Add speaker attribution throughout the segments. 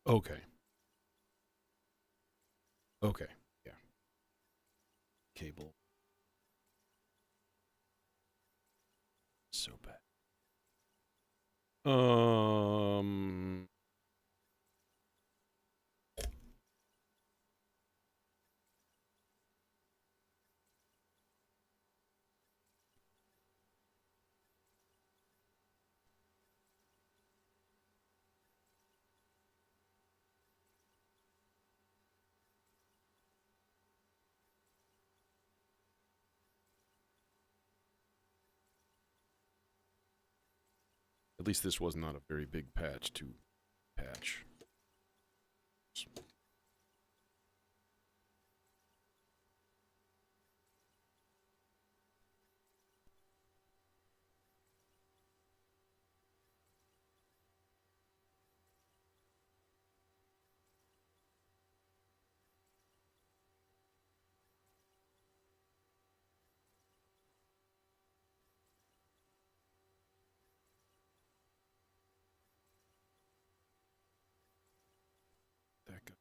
Speaker 1: Okay. Okay. Yeah. Cable. So bad. Um. At least this was not a very big patch to patch. That guy.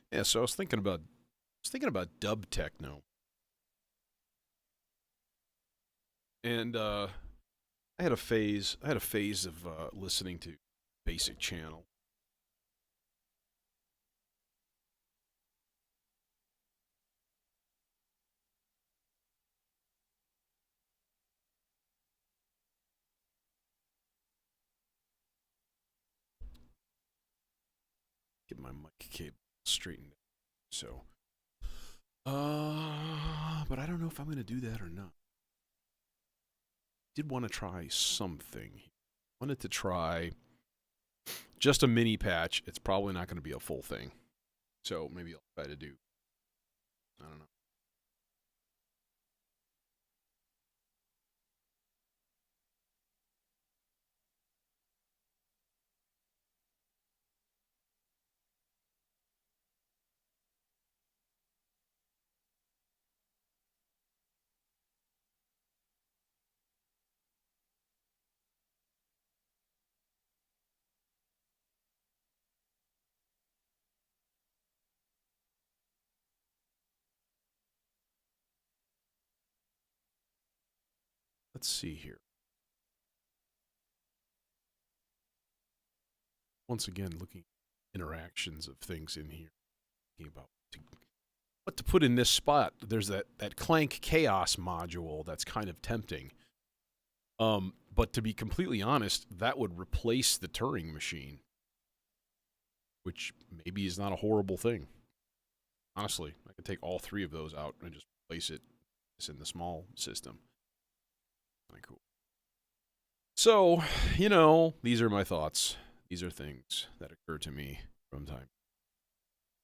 Speaker 1: Yeah, so I was thinking about dub techno, and I had a phase of listening to basic channel. Get my mic cable straightened. So, but I don't know if I'm gonna do that or not. Did want to try something. Wanted to try just a mini patch. It's probably not going to be a full thing. So maybe I'll try to do. I don't know. Let's see here. Once again, looking at interactions of things in here. Thinking about what to put in this spot. There's that Clank Chaos module that's kind of tempting. But to be completely honest, that would replace the Turing machine, which maybe is not a horrible thing. Honestly, I could take all three of those out and just replace it in the small system. Kind of cool. So, these are my thoughts. These are things that occur to me from time.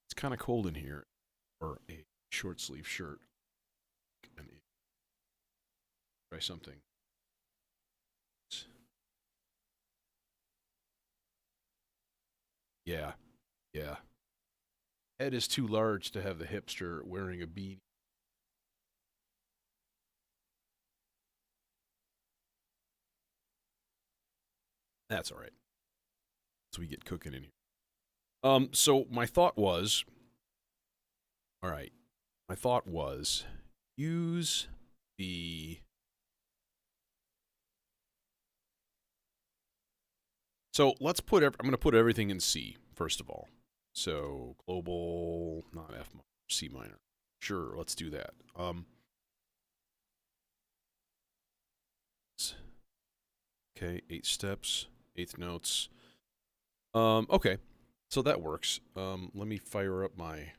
Speaker 1: It's kind of cold in here for a short sleeve shirt. And try something. Yeah, yeah. Head is too large to have the hipster wearing a beanie. That's all right. So we get cooking in here. So my thought was, all right. My thought was, use the. So let's put. I'm going to put everything in C first of all. So global, not F minor, C minor. Sure, let's do that. Okay, 8 steps, eighth notes. Okay, so that works. Let me fire up my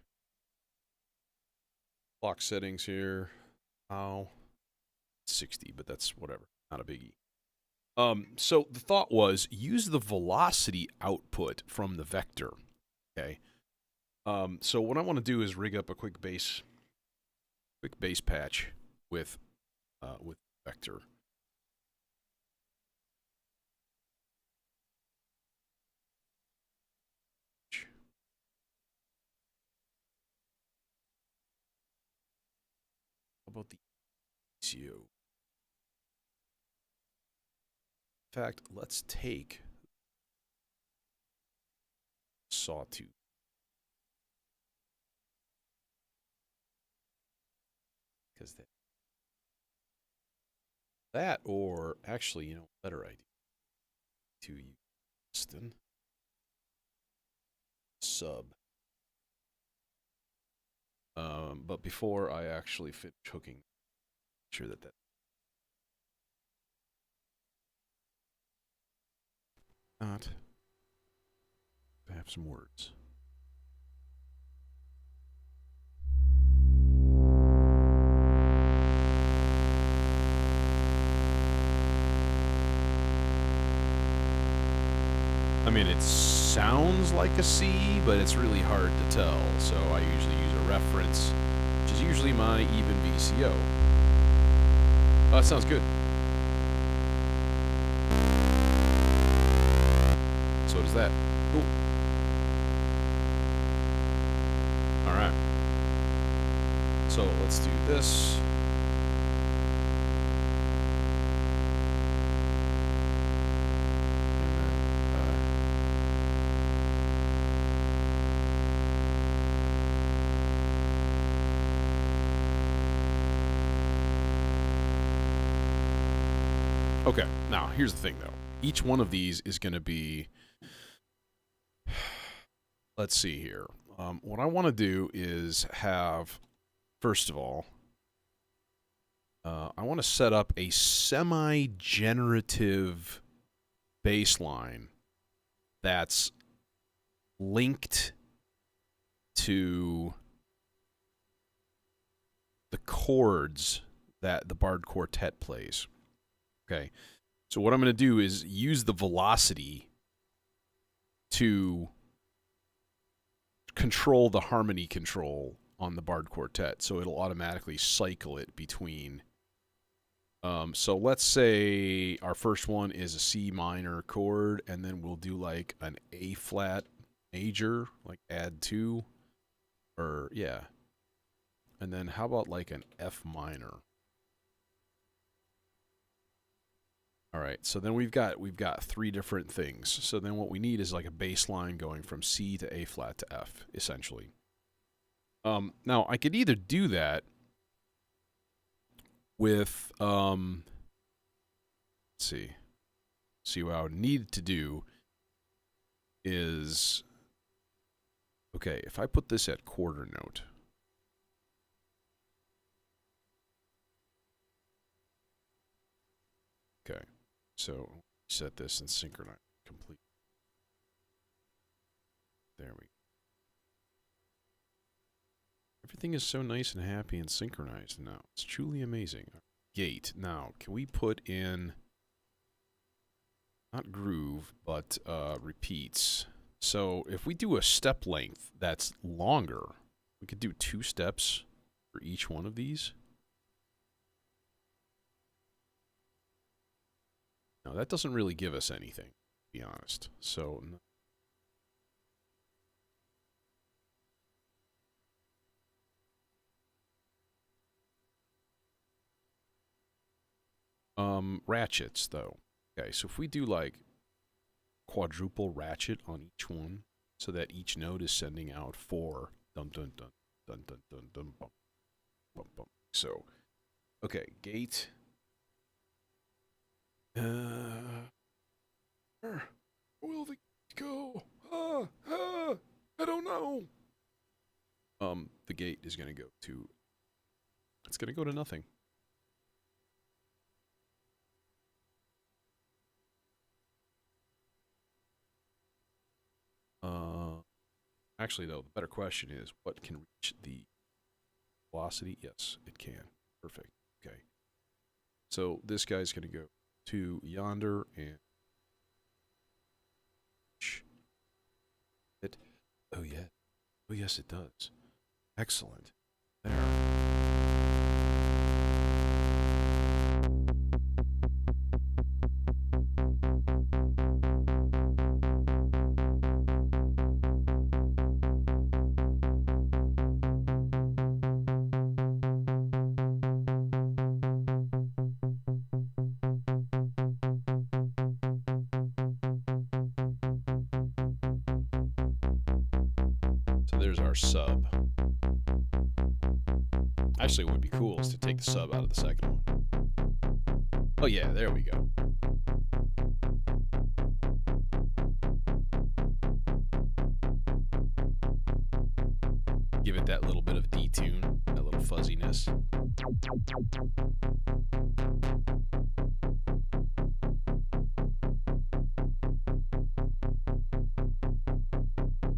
Speaker 1: clock settings here. How? 60, but that's whatever. Not a biggie. So the thought was use the velocity output from the vector. Okay. So what I want to do is rig up a quick bass patch with vector. How about the ECO? In fact, let's take sawtooth. Because that, or actually, you know, better idea to use Austin sub. But before I actually finish hooking, make sure that not have some words. I mean, it sounds like a C, but it's really hard to tell, so I usually use a reference, which is usually my even VCO. Oh, that sounds good. So does that. Cool. Alright. So let's do this. Okay, now here's the thing though. Each one of these is going to be, let's see here. What I want to do is have, first of all, I want to set up a semi-generative baseline that's linked to the chords that the Bard Quartet plays. Okay, so what I'm going to do is use the velocity to control the harmony control on the Bard Quartet, so it'll automatically cycle it between. So let's say our first one is a C minor chord, and then we'll do like an A flat major, like add 2, or yeah. And then how about like an F minor? All right, so then we've got 3 different things. So then what we need is like a bass line going from C to A flat to F, essentially. Now I could either do that with let's see what I would need to do is, okay, if I put this at quarter note. Okay. So set this and synchronize complete. There we go. Everything is so nice and happy and synchronized now. It's truly amazing. Gate. Now, can we put in, not groove, but repeats. So if we do a step length that's longer, we could do 2 steps for each one of these. Now, that doesn't really give us anything, to be honest. So, ratchets, though. Okay, so if we do, like, quadruple ratchet on each one, so that each note is sending out 4 dun dun dun dun dun dun dun bum bum bum. So, okay, gate. Where will the gate go? I don't know. The gate is going to go to, it's going to go to nothing. Actually, though, the better question is, what can reach the velocity? Yes, it can. Perfect. Okay. So this guy's going to go to yonder and it. Oh yeah. Oh Oh, yes, it does. Excellent. There. So there's our sub. Actually, what would be cool is to take the sub out of the second one. Oh yeah, there we go. Give it that little bit of detune, that little fuzziness.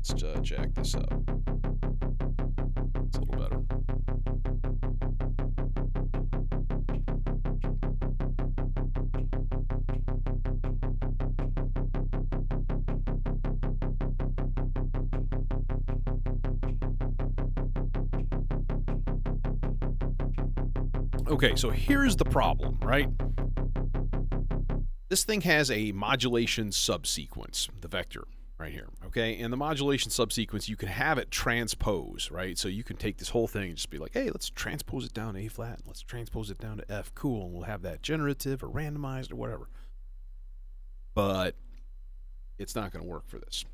Speaker 1: Let's jack this up. It's a little better. Okay, so here's the problem, right? This thing has a modulation subsequence, the vector right here, okay? And the modulation subsequence, you can have it transpose, right? So you can take this whole thing and just be like, hey, let's transpose it down to A flat, let's transpose it down to F, cool, and we'll have that generative or randomized or whatever. But it's not going to work for this.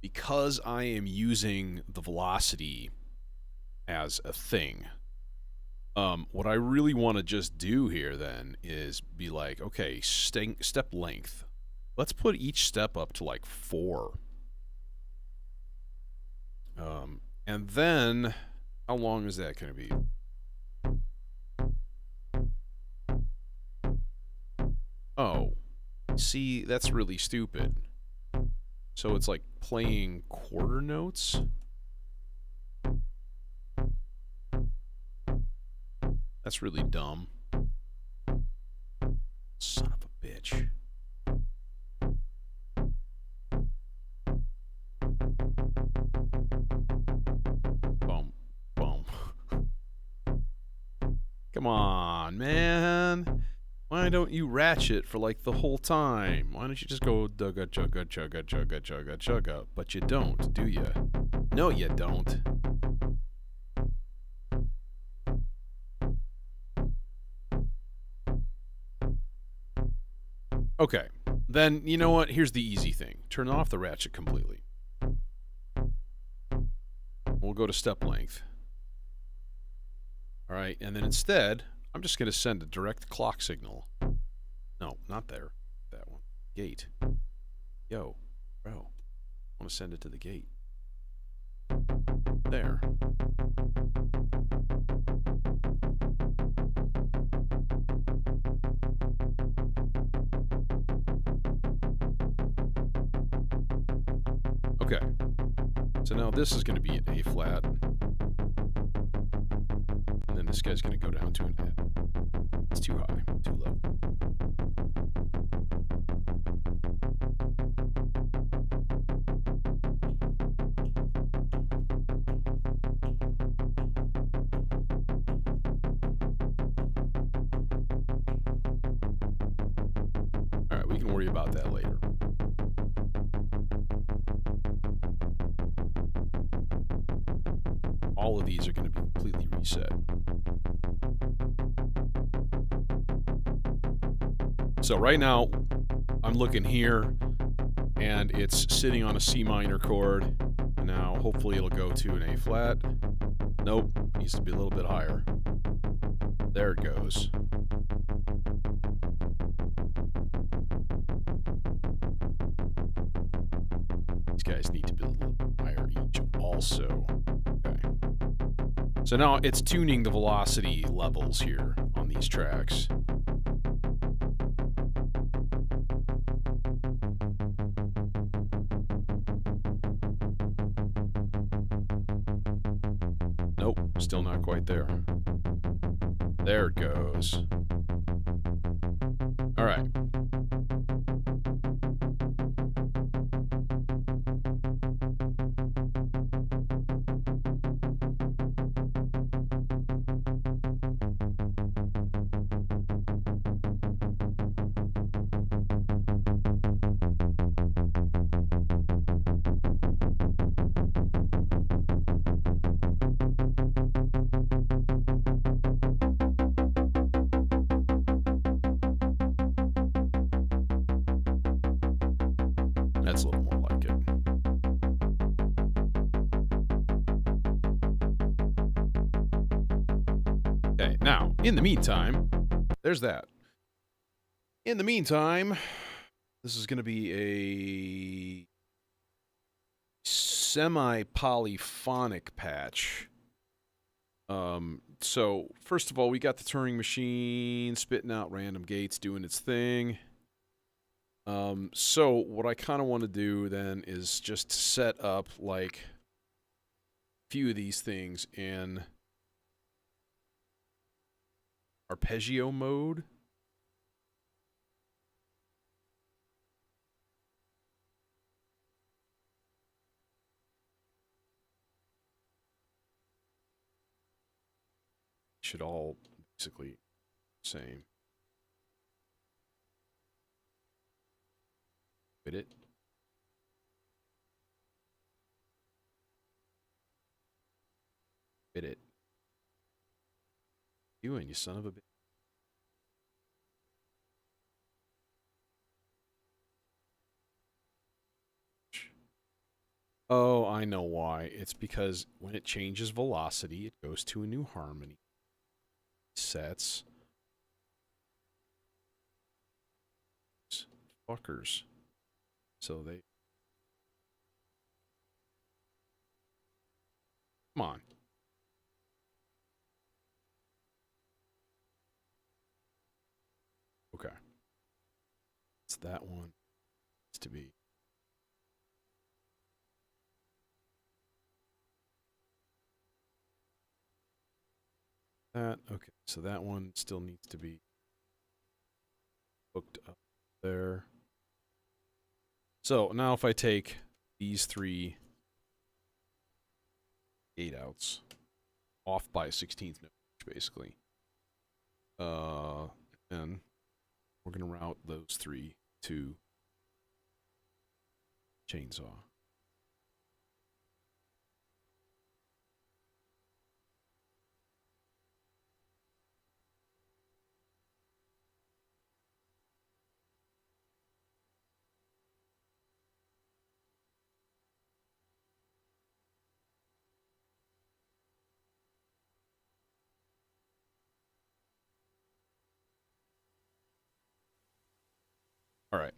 Speaker 1: Because I am using the velocity as a thing, what I really want to just do here then is be like, okay, step length. Let's put each step up to like 4. And then, how long is that going to be? Oh, see, that's really stupid. So it's like playing quarter notes? That's really dumb. Son of a bitch. Boom. Boom. Come on, man. Why don't you ratchet for like the whole time? Why don't you just go dugga chugga chugga chugga chugga chugga? But you don't, do you? No, you don't. Okay, then you know what? Here's the easy thing. Turn off the ratchet completely. We'll go to step length. All right, and then instead, I'm just going to send a direct clock signal. No, not there. That one. Gate. Yo, bro. I want to send it to the gate. There. Okay. So now this is going to be an A flat. And then this guy's going to go down to an F. It's too high, too low. All right, we can worry about that later. All of these are going to be completely reset. So right now, I'm looking here, and it's sitting on a C minor chord. Now, hopefully it'll go to an A flat. Nope, needs to be a little bit higher. There it goes. These guys need to be a little higher each also. Okay. So now it's tuning the velocity levels here on these tracks. Nope, still not quite there. There it goes. All right. That's a little more like it. Okay, now, in the meantime, there's that. In the meantime, this is going to be a semi-polyphonic patch. So, first of all, we got the Turing machine spitting out random gates, doing its thing. So, what I kind of want to do then is just set up, like, a few of these things in arpeggio mode. Should all basically same. Fit it. Fit it. You and you son of a bitch. Oh, I know why. It's because when it changes velocity, it goes to a new harmony. Sets. Fuckers. So they... Come on. Okay. It's that one. It's to be... That, okay, so that one still needs to be hooked up there. So now if I take these three 8-outs off by a 16th note, basically, and we're going to route those three to chainsaw. All right.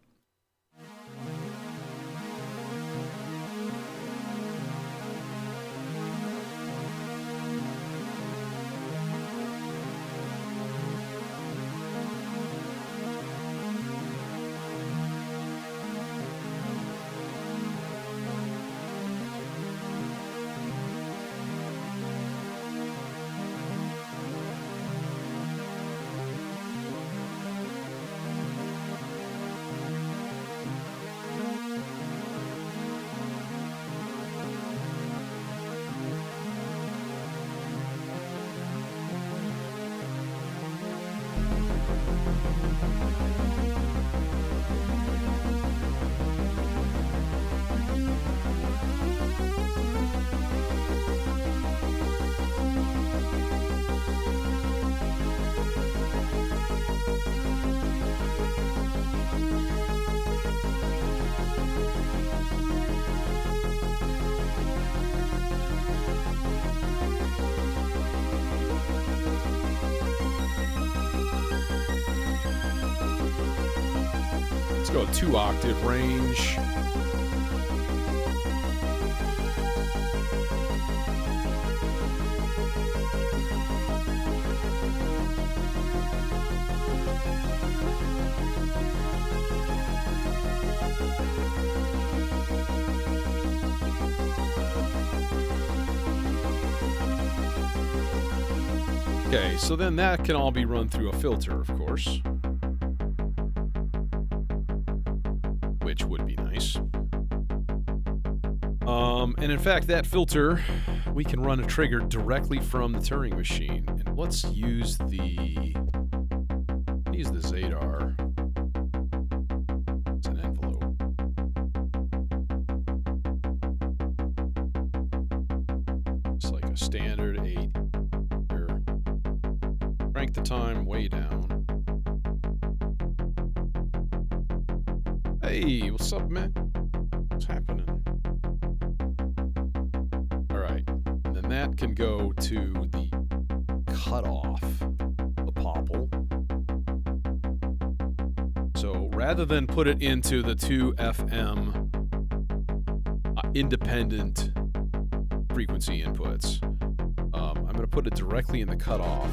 Speaker 1: Let's go 2-octave range. Okay, so then that can all be run through a filter, of course. Which would be nice. And in fact, that filter, we can run a trigger directly from the Turing machine. And let's use the Zadar as an envelope. It's like a standard 8. Here. Crank the time way down. Hey, what's up, man? that can go to the cutoff, the popple. So rather than put it into the 2 FM independent frequency inputs, I'm going to put it directly in the cutoff.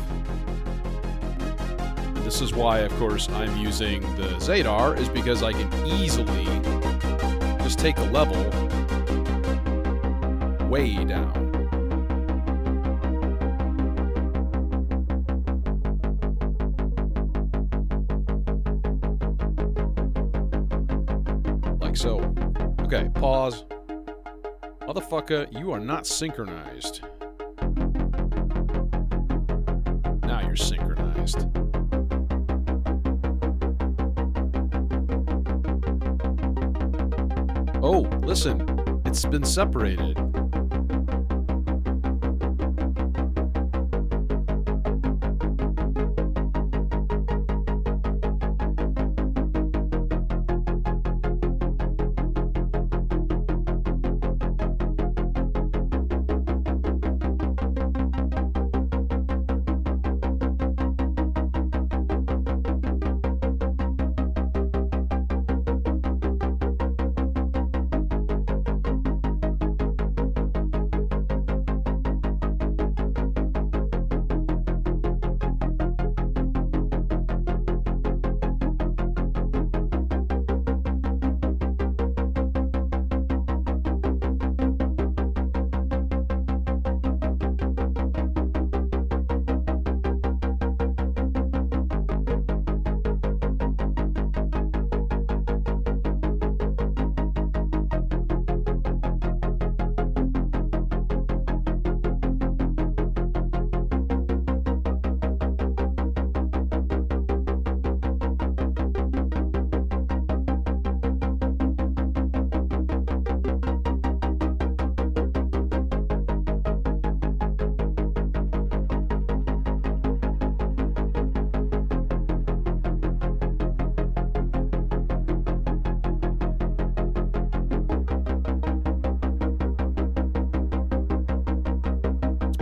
Speaker 1: And this is why, of course, I'm using the Zadar, is because I can easily just take a level way down. Like so. Okay, pause. Motherfucker, you are not synchronized. Now you're synchronized. Oh, listen, it's been separated.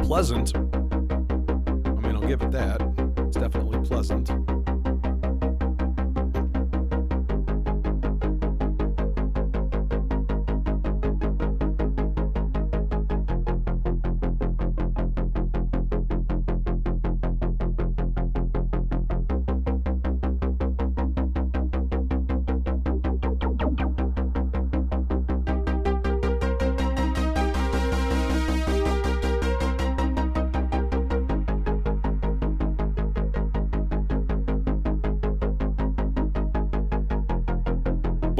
Speaker 1: Pleasant. I mean, I'll give it that. It's definitely pleasant.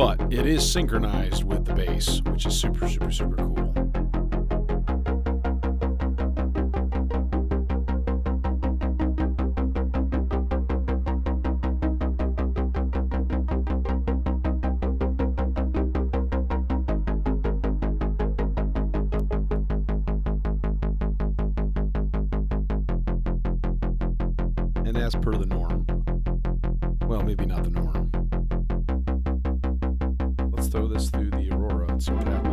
Speaker 1: But it is synchronized with the bass, which is super, super, super cool. And as per the norm, well, maybe not the norm. Let's throw this through the Aurora and see what happens.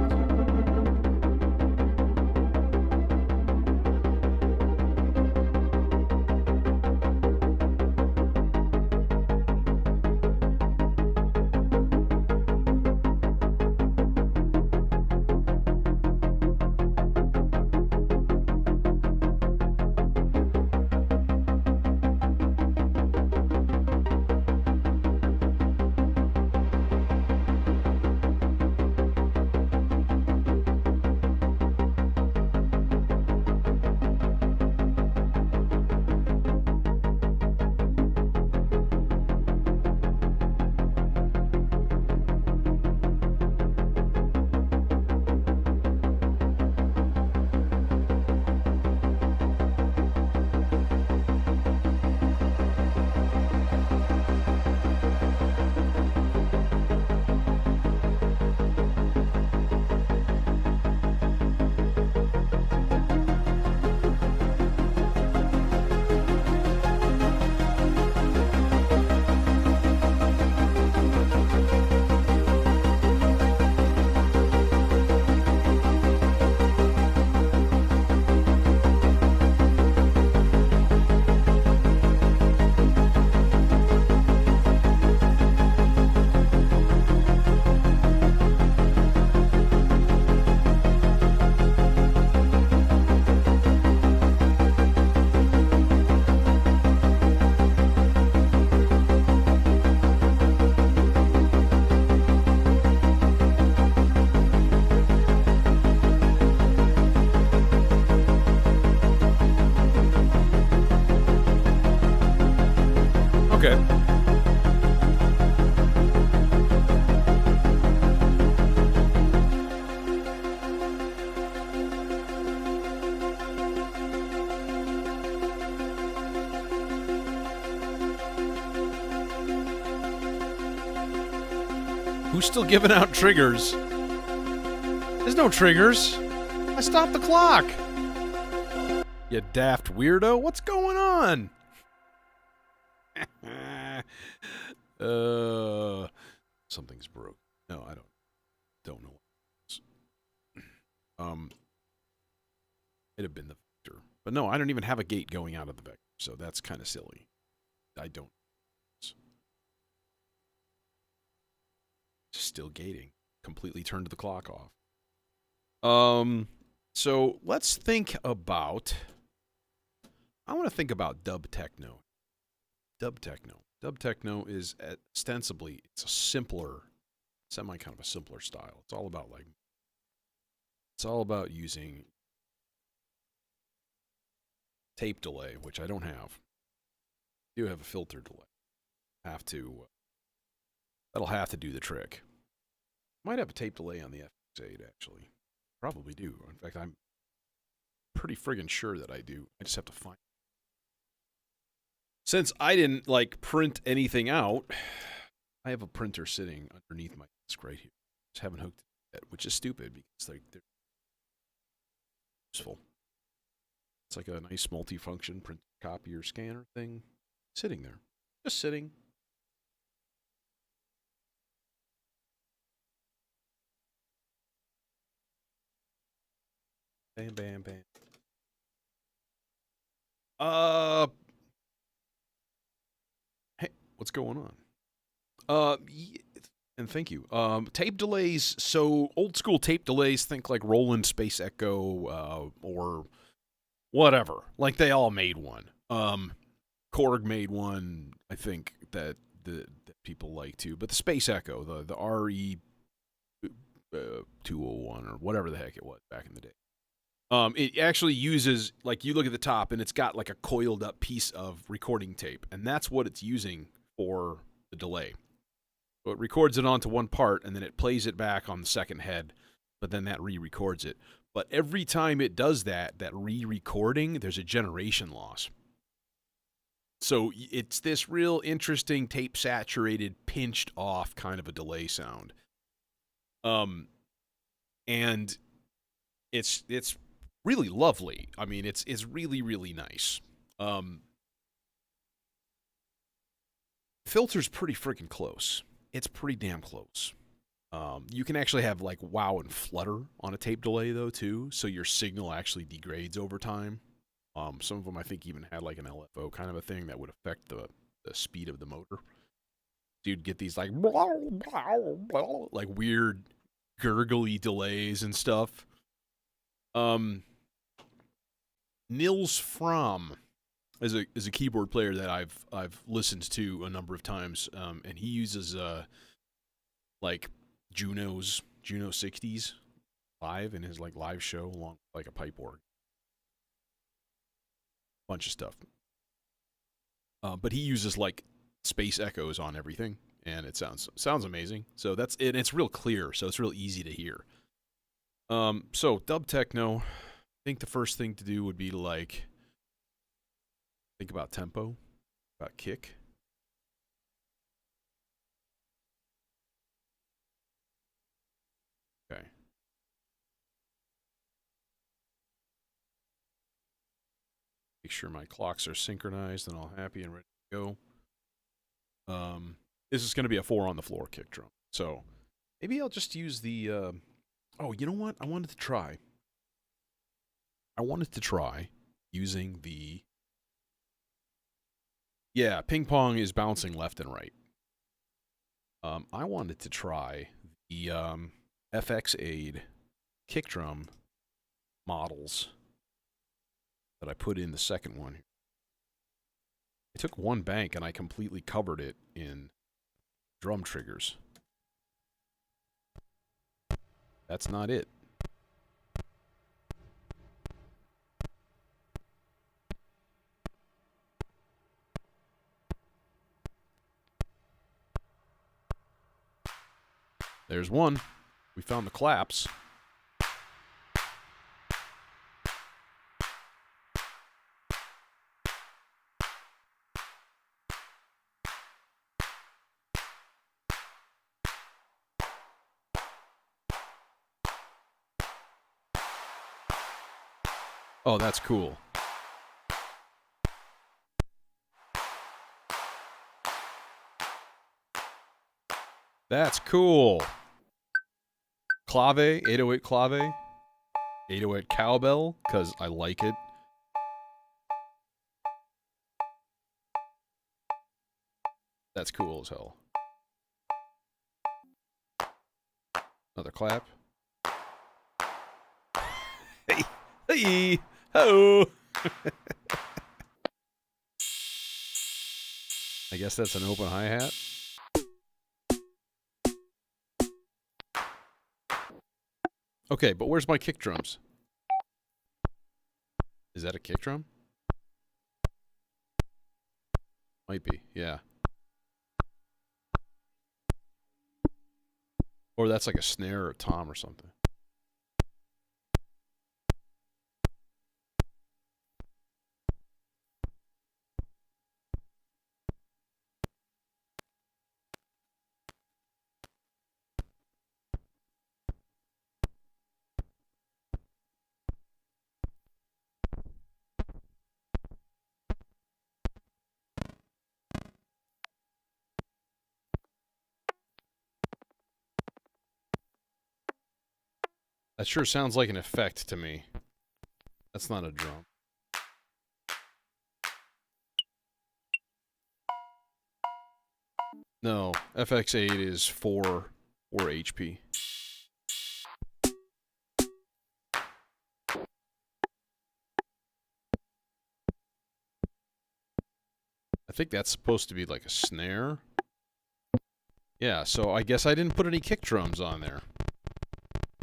Speaker 1: Okay. Who's still giving out triggers? There's no triggers. I stopped the clock. You daft weirdo. What's going on? Something's broke. No, I don't know. It'd have been the vector. But no, I don't even have a gate going out of the vector, so that's kind of silly. I don't. Still gating. Completely turned the clock off. So let's think about... I want to think about dub techno. Dub techno. Dub techno is ostensibly, it's a simpler, kind of a simpler style. It's all about using tape delay, which I don't have. I do have a filter delay. That'll have to do the trick. Might have a tape delay on the FX8 actually. Probably do. In fact, I'm pretty friggin' sure that I do. I just have to find it. Since I didn't print anything out, I have a printer sitting underneath my desk right here. Just haven't hooked it yet, which is stupid because they're useful. It's like a nice multi-function print copier scanner thing sitting there. Just sitting. Bam, bam, bam. Hey, what's going on? And thank you. Tape delays. So old school tape delays. Think like Roland Space Echo, or whatever. Like they all made one. Korg made one. I think that people like too. But the Space Echo, the RE 201 or whatever the heck it was back in the day. It actually uses, you look at the top and it's got a coiled up piece of recording tape, and that's what it's using for the delay. So it records it onto one part and then it plays it back on the second head, but then that re-records it. But every time it does that re-recording, there's a generation loss. So it's this real interesting tape saturated, pinched off kind of a delay sound. And it's really lovely. I mean, it's really, really nice. Filter's pretty freaking close. It's pretty damn close. You can actually have wow and flutter on a tape delay though too, so your signal actually degrades over time. Some of them I think even had an LFO kind of a thing that would affect the speed of the motor. So you'd get these weird gurgly delays and stuff. Nils Fromm is a keyboard player that I've listened to a number of times, and he uses Juno 60s live in his live show along with a pipe org, bunch of stuff. But he uses space echoes on everything, and it sounds amazing. So it's real clear, so it's real easy to hear. So dub techno. I think the first thing to do would be to think about tempo, about kick. Okay. Make sure my clocks are synchronized and all happy and ready to go. This is going to be a 4 on the floor kick drum. So maybe I'll just use the, oh, you know what? I wanted to try using the... Yeah, ping pong is bouncing left and right. I wanted to try the FX8 kick drum models that I put in the second one. I took one bank and I completely covered it in drum triggers. That's not it. There's one. We found the claps. Oh, that's cool. That's cool. Clave, 808 clave. 808 cowbell, because I like it. That's cool as hell. Another clap. Hey, hey, ho. I guess that's an open hi-hat. Okay, but where's my kick drums? Is that a kick drum? Might be, yeah. Or that's like a snare or a tom or something. That sure sounds like an effect to me. That's not a drum. No, FX8 is 4 HP. I think that's supposed to be like a snare. Yeah, so I guess I didn't put any kick drums on there.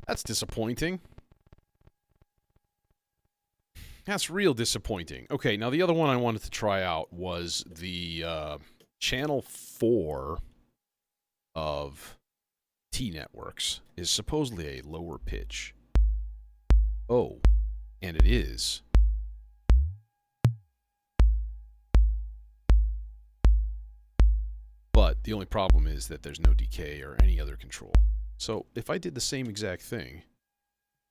Speaker 1: That's disappointing. That's real disappointing. Okay, now the other one I wanted to try out was the channel 4 of T-Networks is supposedly a lower pitch. Oh, and it is. But the only problem is that there's no decay or any other control. So if I did the same exact thing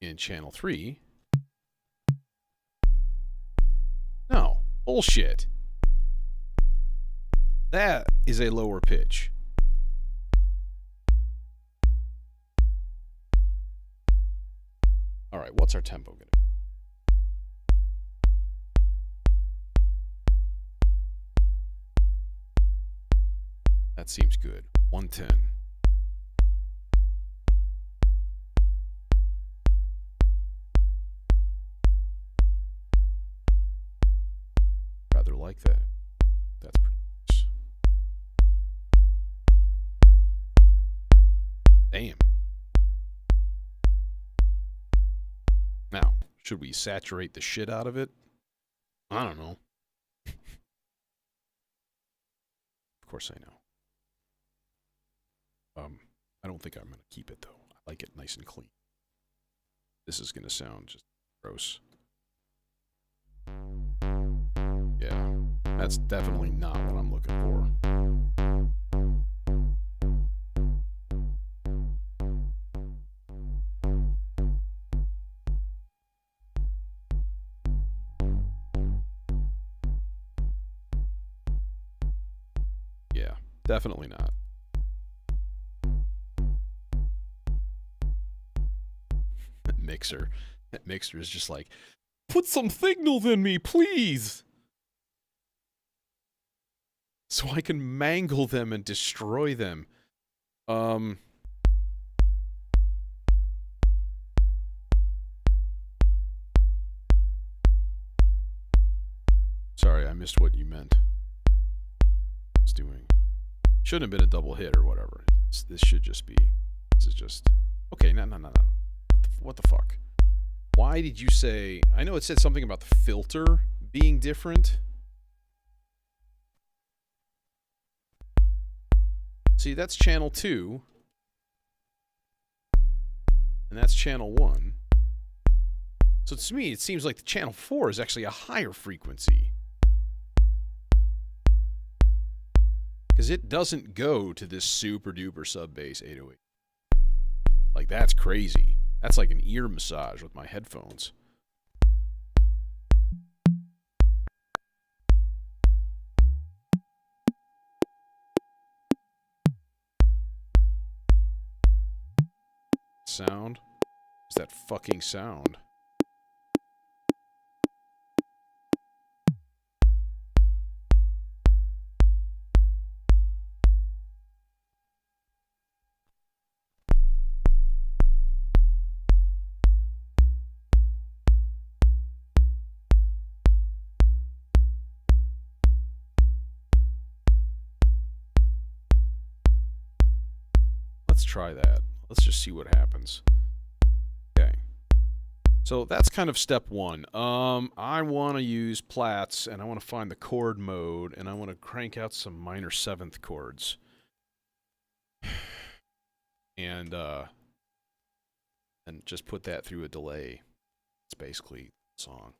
Speaker 1: in channel 3... No, bullshit. That is a lower pitch. All right, what's our tempo gonna be? That seems good. 110. Rather like that. That's pretty nice. Damn. Now, should we saturate the shit out of it? I don't know. Of course I know. I don't think I'm going to keep it, though. I like it nice and clean. This is going to sound just gross. Yeah, that's definitely not what I'm looking for. Yeah, definitely not. That mixer is just like, put some signals in me, please, so I can mangle them and destroy them. Sorry, I missed what you meant. It's doing. Shouldn't have been a double hit or whatever. This should just be. This is just. Okay, no. What the fuck? Why did you say... I know it said something about the filter being different. See, that's channel 2. and that's channel 1. So to me, it seems like the channel 4 is actually a higher frequency. Because it doesn't go to this super duper sub bass 808. Like, that's crazy. That's like an ear massage with my headphones. Sound? What's that fucking sound? Let's try that. Let's just see what happens. Okay. So that's kind of step 1. I want to use plats, and I want to find the chord mode, and I want to crank out some minor 7th chords. And just put that through a delay. It's basically the song.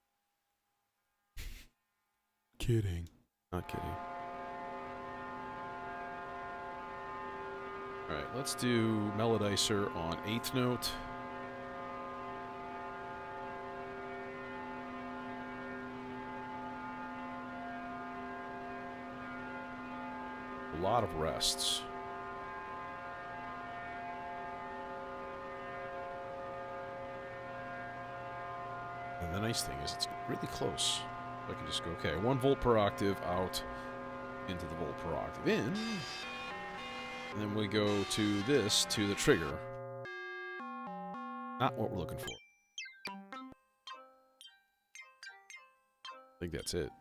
Speaker 1: Kidding. Not kidding. Alright, let's do Melodizer on 8th note. A lot of rests. And the nice thing is it's really close. I can just go, okay, 1 volt per octave out into the volt per octave in. And then we go to this, to the trigger. Not what we're looking for. I think that's it.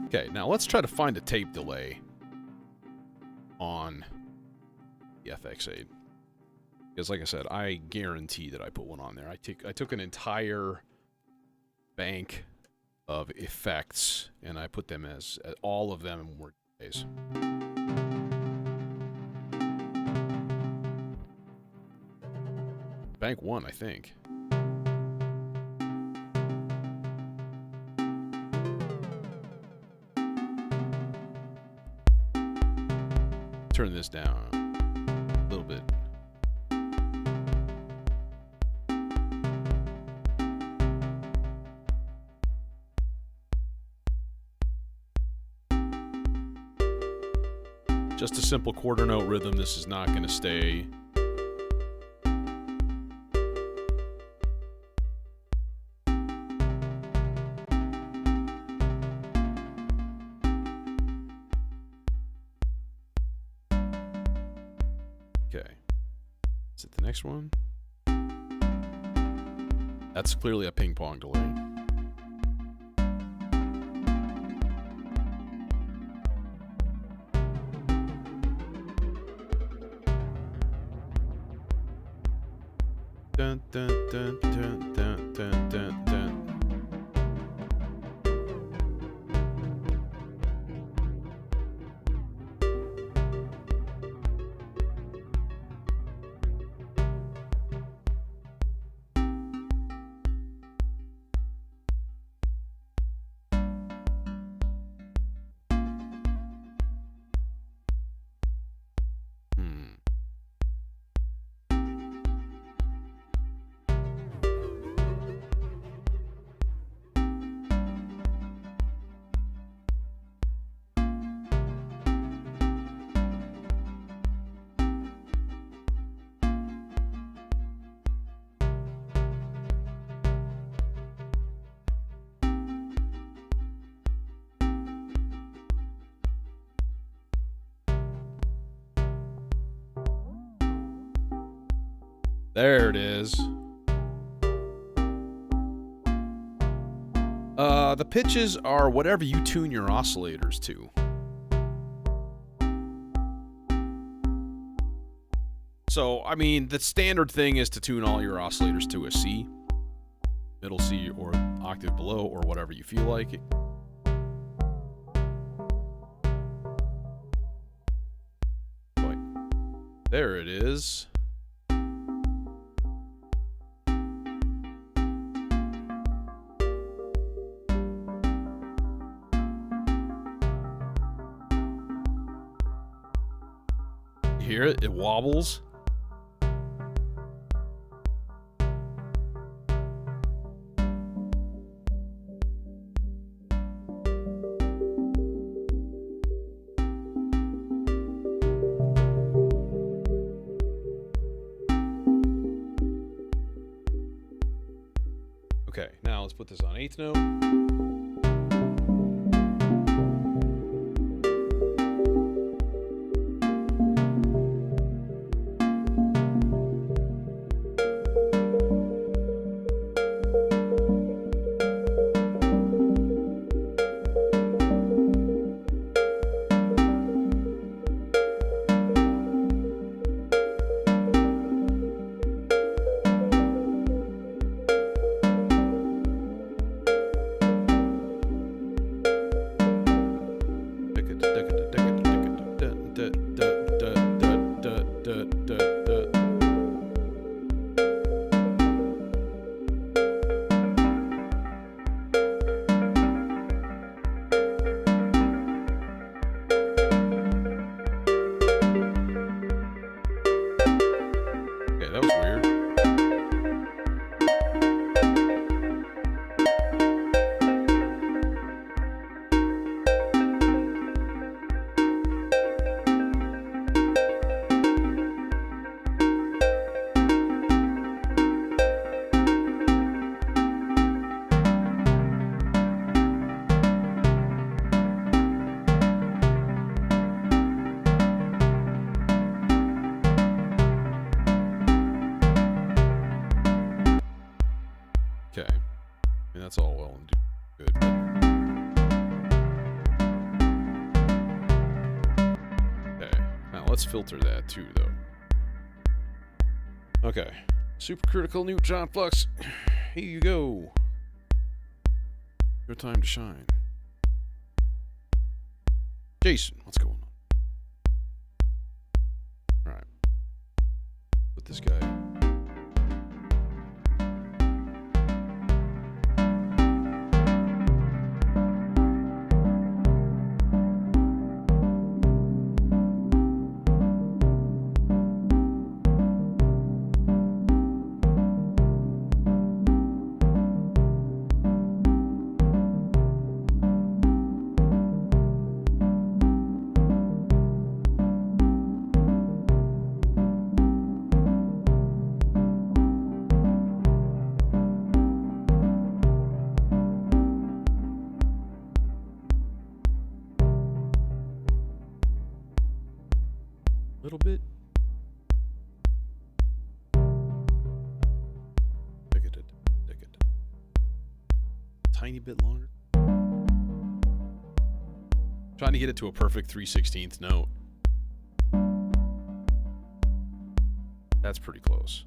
Speaker 1: Okay, now let's try to find a tape delay on the FX8. Because like I said, I guarantee that I put one on there. I took an entire bank of effects and I put them as all of them in word days. Bank 1, I think. Turn this down a little bit. Just a simple quarter note rhythm. This is not going to stay. Next one. That's clearly a ping pong delay. Dun, dun, dun, dun, dun, dun, dun, dun. There it is. The pitches are whatever you tune your oscillators to. So, I mean, the standard thing is to tune all your oscillators to a C, middle C, or octave below, or whatever you feel like. But there it is. You hear it? It wobbles. Okay, now let's put this on eighth note. That was weird. Okay. I mean, that's all well and good. Okay. Now let's filter that too, though. Okay. Supercritical neutron flux. Here you go. Your time to shine. Jason, what's going on? Alright. Put this guy. Little bit. Tiny bit longer. Trying to get it to a perfect 3/16 note. That's pretty close.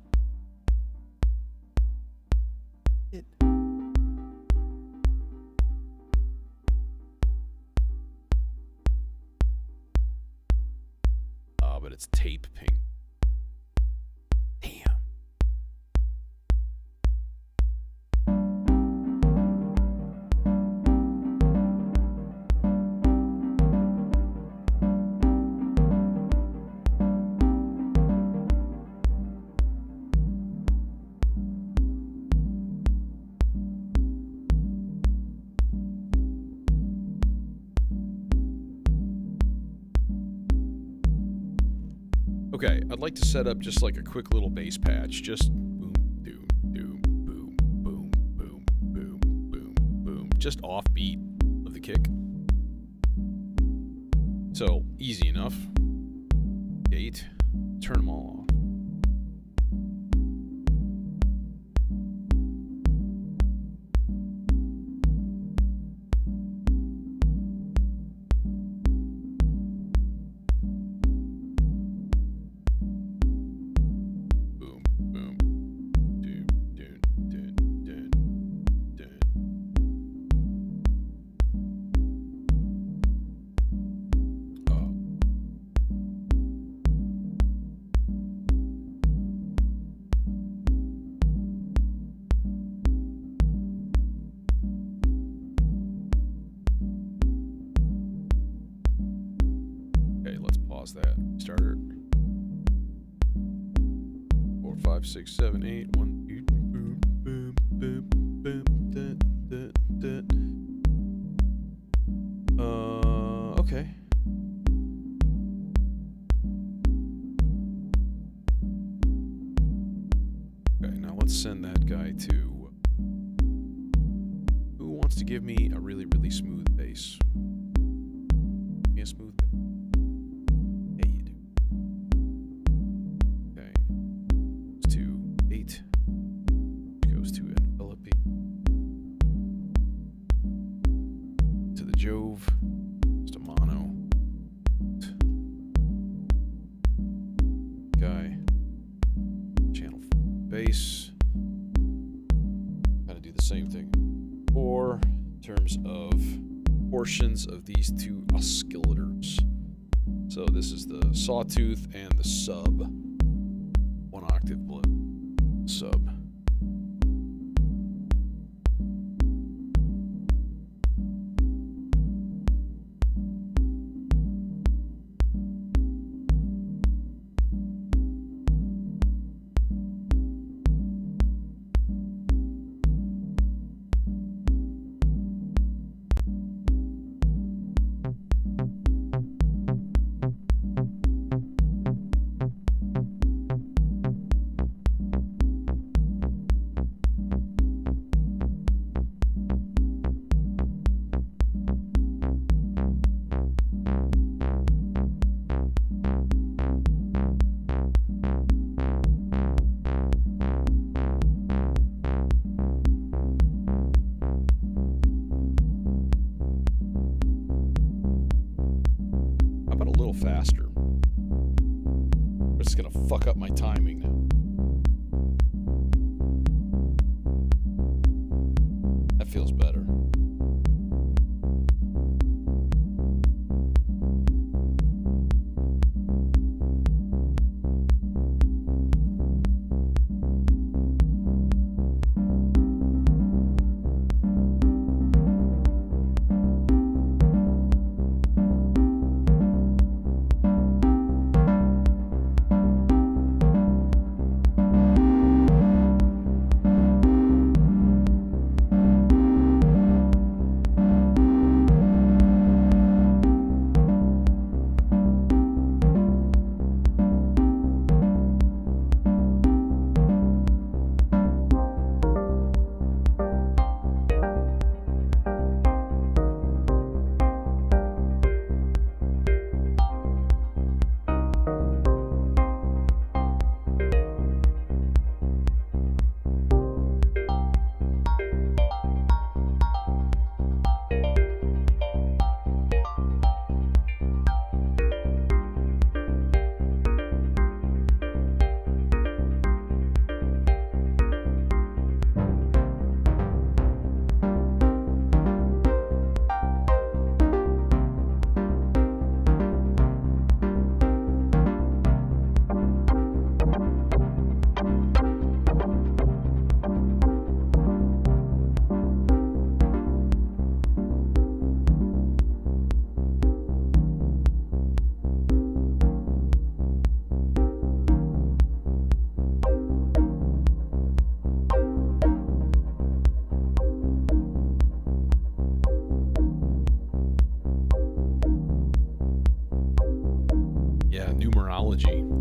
Speaker 1: But it's tape ping. Damn. Okay, I'd like to set up just like a quick little bass patch. Just boom, doom, doom, boom, boom, boom, boom, boom, boom. Just offbeat of the kick. So, easy enough. Gate. Turn them all off. pause that. Starter. 4, 5, 6, 7, 8. 1, 2, boom, boom, boom, boom, da, da, da. Okay. Okay, now let's send that guy to... Who wants to give me a really, really smooth bass? Give me a smooth bass. Yeah, you do. Okay. Goes to 8. Goes to envelope. To the Jove. Just a mono. Guy. Channel bass. Gotta do the same thing. Or in terms of portions of these two oscillators. So this is the sawtooth and the sub. 1 octave below sub. Faster. It's gonna fuck up my timing now. That feels better.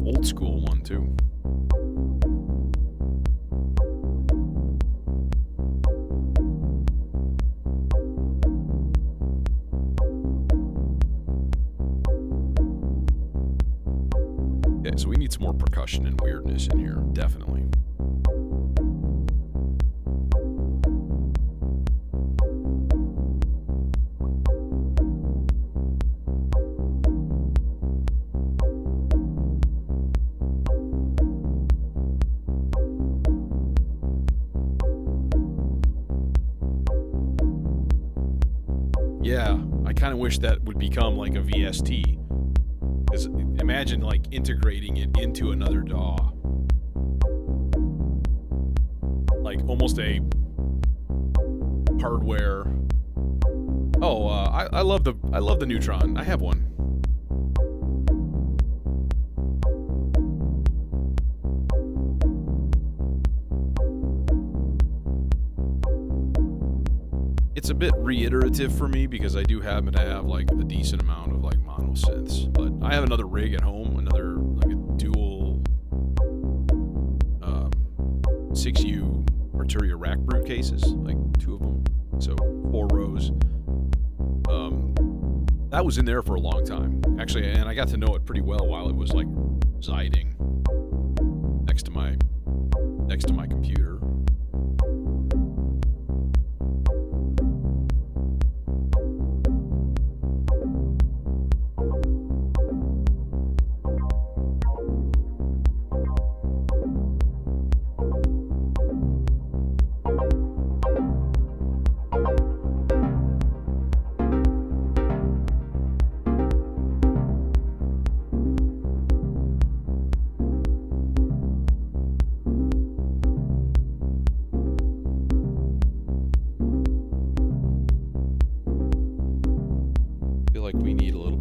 Speaker 1: Old school one too. Okay, so we need some more percussion and weirdness in here, definitely. Yeah, I kind of wish that would become like a VST. Because imagine like integrating it into another DAW. Like almost a hardware. Oh, I love the Neutron. I have one. it's a bit reiterative for me because I do happen to have like a decent amount of like mono synths, but I have another rig at home, another like a dual 6U Arturia rack brute cases, like 2 of them, so 4 rows. That was in there for a long time, actually, and I got to know it pretty well while it was like residing next to my computer.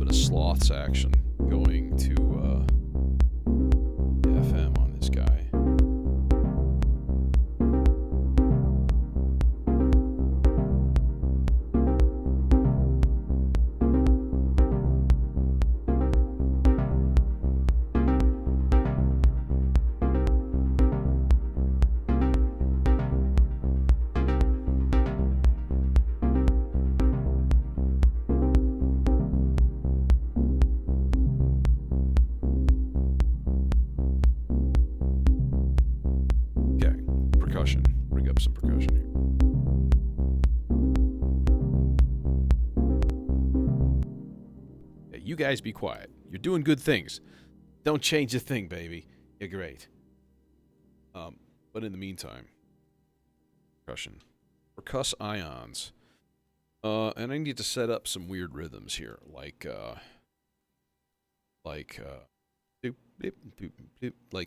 Speaker 1: Sloths action going to FM on this guy. Bring up some percussion here. Yeah, you guys be quiet. You're doing good things. Don't change a thing, baby. You're great. But in the meantime, percussion. Percuss ions. And I need to set up some weird rhythms here, like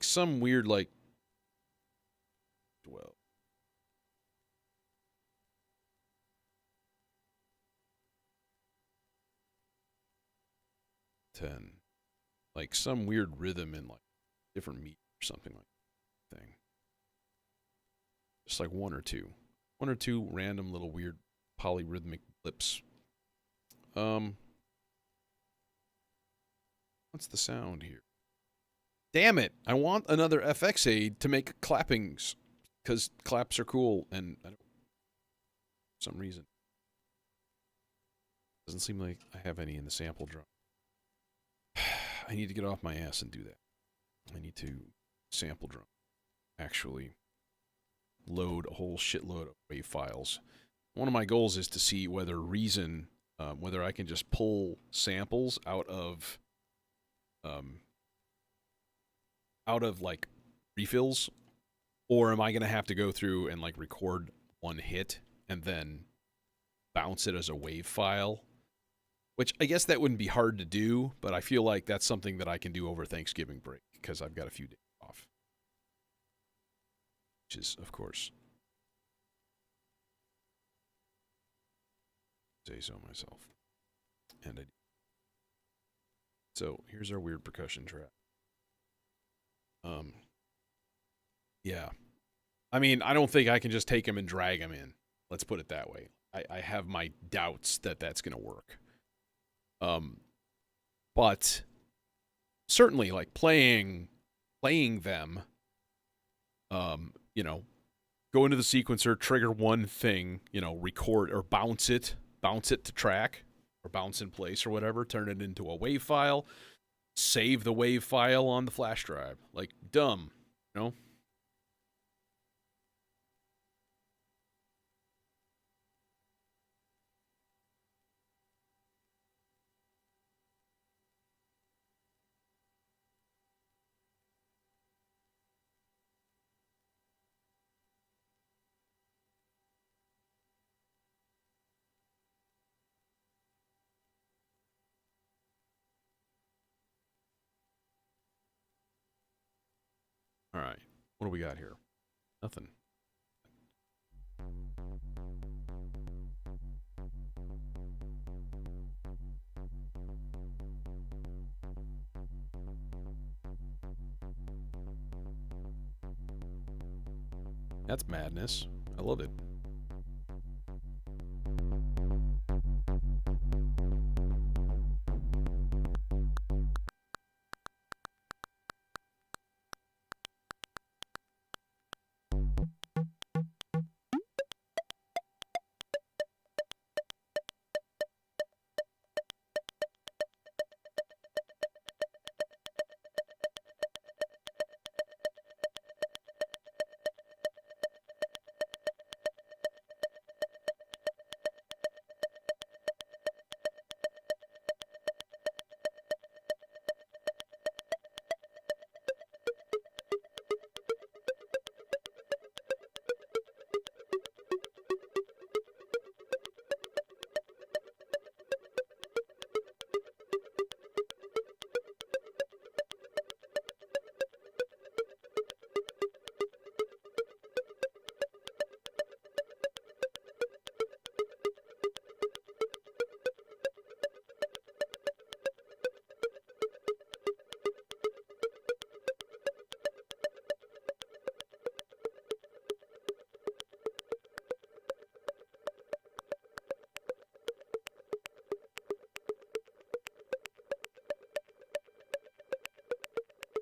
Speaker 1: some weird, like, well, 10, like some weird rhythm in like different meat or something like that thing. Just like one or two random little weird polyrhythmic blips. What's the sound here? Damn it! I want another FX aid to make clappings, because claps are cool, and I don't, for some reason, doesn't seem like I have any in the sample drum. I need to get off my ass and do that. I need to sample drum. Actually load a whole shitload of wave files. One of my goals is to see whether Reason, whether I can just pull samples out of like refills, or am I going to have to go through and like record one hit and then bounce it as a wave file? Which I guess that wouldn't be hard to do, but I feel like that's something that I can do over Thanksgiving break because I've got a few days off. Which is, of course, say so myself. And I do. So here's our weird percussion track. Yeah. I mean, I don't think I can just take him and drag him in. Let's put it that way. I have my doubts that that's going to work. But certainly like playing them, you know, go into the sequencer, trigger one thing, you know, record or bounce it to track or bounce in place or whatever, turn it into a wave file, save the wave file on the flash drive. Like, dumb, you know? All right. What do we got here? Nothing. That's madness. I love it.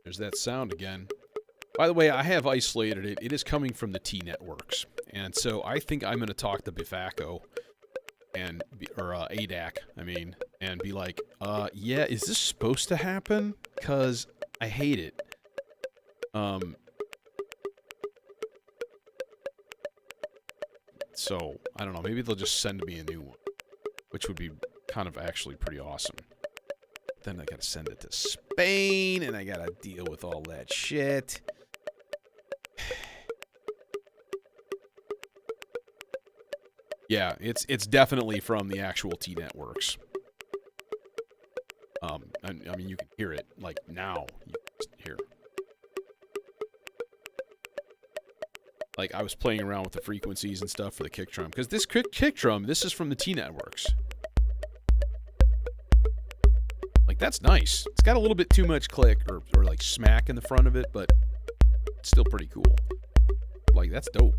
Speaker 1: There's that sound again. By the way, I have isolated it. It is coming from the T networks. And so I think I'm going to talk to Bifaco and or ADAC, I mean, and be like, yeah, is this supposed to happen? Because I hate it. So, I don't know, maybe they'll just send me a new one, which would be kind of actually pretty awesome. Then I gotta send it to Spain, and I gotta deal with all that shit. Yeah, it's definitely from the actual T networks. I mean, you can hear it, like, now. You can just hear. Like, I was playing around with the frequencies and stuff for the kick drum. Because this kick drum, this is from the T networks. Like, that's nice. It's got a little bit too much click or like, smack in the front of it, but it's still pretty cool. Like, that's dope.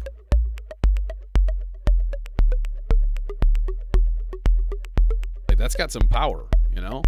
Speaker 1: Like, that's got some power, you know?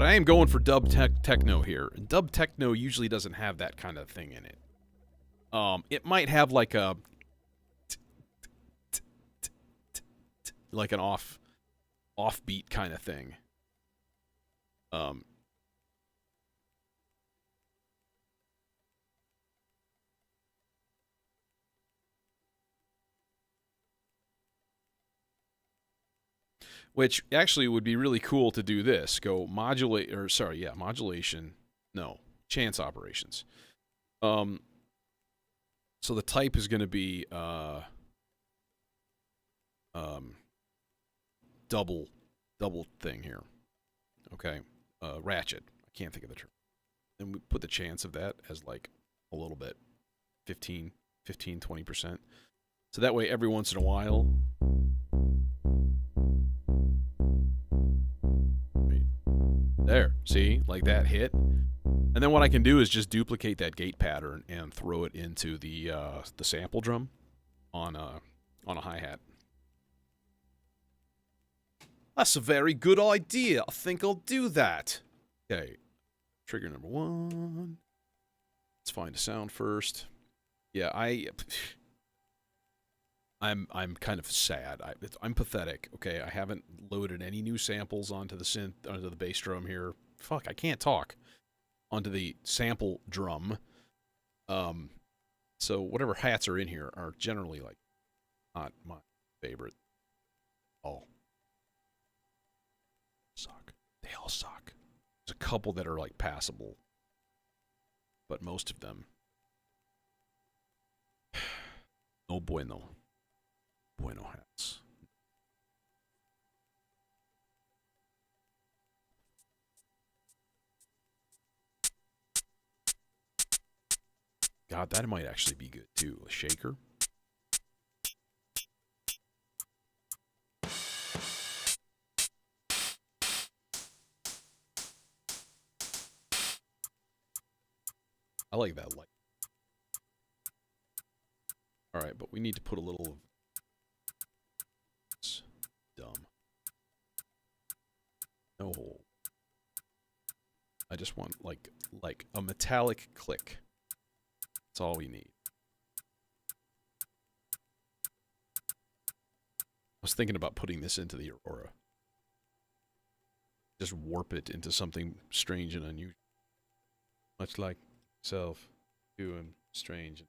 Speaker 1: I am going for dub techno here. And dub techno usually doesn't have that kind of thing in it. It might have like a like an offbeat kind of thing. Which actually would be really cool to do this. Go modulate, or sorry, yeah, modulation. No, chance operations. So the type is going to be double thing here. Okay, ratchet. I can't think of the term. And we put the chance of that as like a little bit, 15, 20%. So that way, every once in a while. There, see, like that hit, and then what I can do is just duplicate that gate pattern and throw it into the sample drum on a hi-hat. That's a very good idea. I think I'll do that. Okay, trigger number 1. Let's find a sound first. Yeah, I'm kind of sad. I'm pathetic. Okay, I haven't loaded any new samples onto the synth, onto the bass drum here. Fuck, I can't talk. Onto the sample drum. So whatever hats are in here are generally like not my favorite. Oh, suck. They all suck. There's a couple that are like passable, but most of them, no bueno. Bueno hats. God, that might actually be good too. A shaker. I like that light. All right, but we need to put a little. Dumb. No hole. just want like a metallic click. That's all we need. I was thinking about putting this into the Aurora. Just warp it into something strange and unusual. Much like myself, doing strange.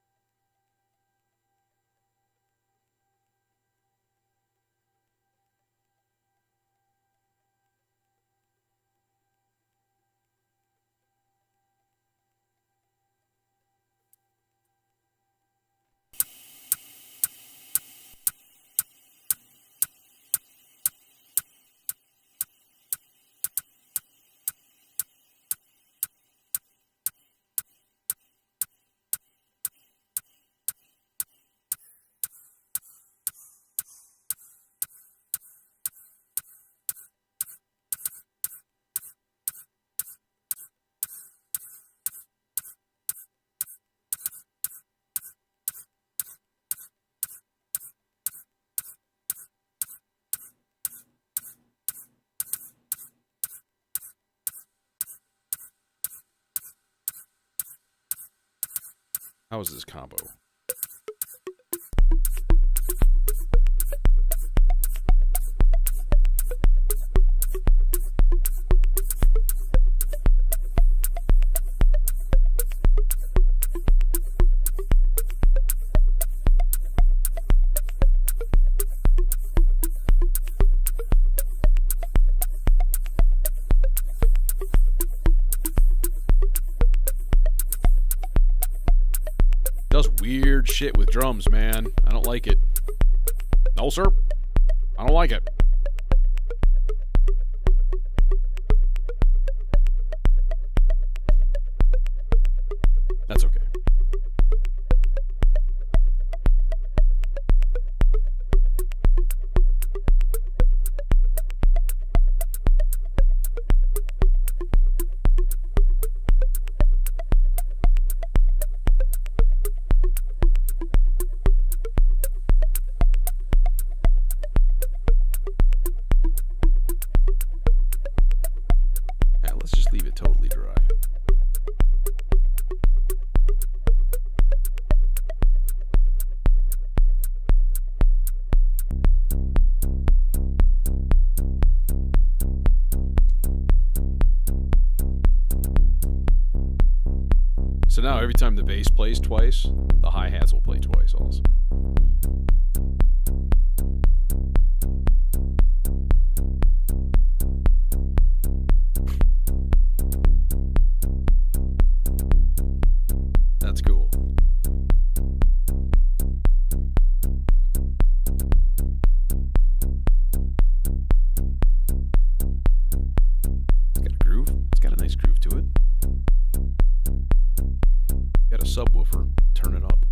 Speaker 1: How is this combo? Does weird shit with drums, man. I don't like it. No, sir. I don't like it. That's okay. Let's just leave it totally dry. So now every time the bass plays twice, the hi-hats will play twice also. That's cool. It's got a groove. It's got a nice groove to it. Got a subwoofer. Turn it up.